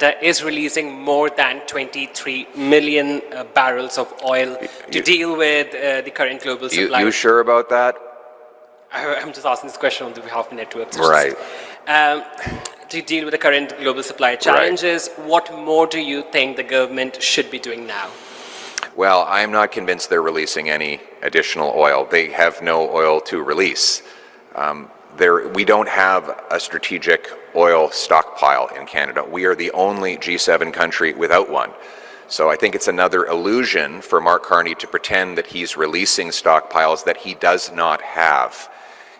Canada is releasing more than 23 million barrels of oil to deal with the current global supply. You sure about that? I'm just asking this question on behalf of networks. Right. To deal with the current global supply challenges, what more do you think the government should be doing now? Well, I'm not convinced they're releasing any additional oil. They have no oil to release. We don't have a strategic oil stockpile in Canada. We are the only G7 country without one. So I think it's another illusion for Mark Carney to pretend that he's releasing stockpiles that he does not have.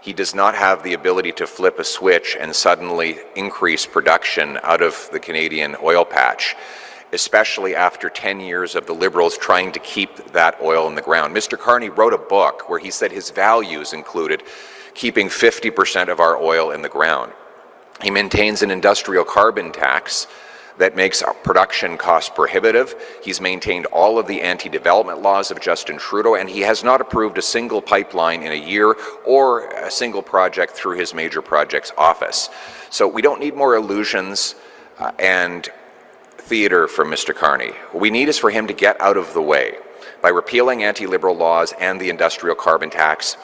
He does not have the ability to flip a switch and suddenly increase production out of the Canadian oil patch, especially after 10 years of the Liberals trying to keep that oil in the ground. Mr. Carney wrote a book where he said his values included keeping 50% of our oil in the ground. He maintains an industrial carbon tax that makes our production cost prohibitive. He's maintained all of the anti-development laws of Justin Trudeau, and he has not approved a single pipeline in a year or a single project through his major projects office. So we don't need more illusions and theater from Mr. Carney. What we need is for him to get out of the way by repealing anti-liberal laws and the industrial carbon tax,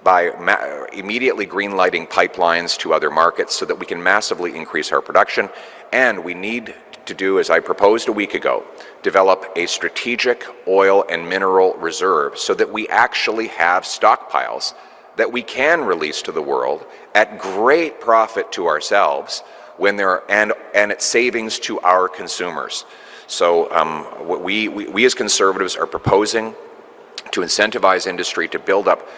by immediately green-lighting pipelines to other markets so that we can massively increase our production. And we need to do, as I proposed a week ago, develop a strategic oil and mineral reserve so that we actually have stockpiles that we can release to the world at great profit to ourselves when and at savings to our consumers. So we as Conservatives are proposing to incentivize industry to build up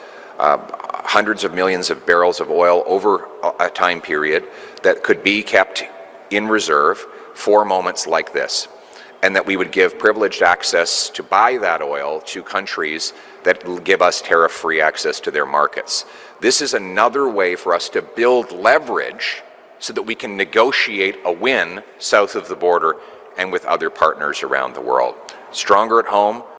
hundreds of millions of barrels of oil over a time period that could be kept in reserve for moments like this, and that we would give privileged access to buy that oil to countries that will give us tariff-free access to their markets. This is another way for us to build leverage so that we can negotiate a win south of the border and with other partners around the world. Stronger at home,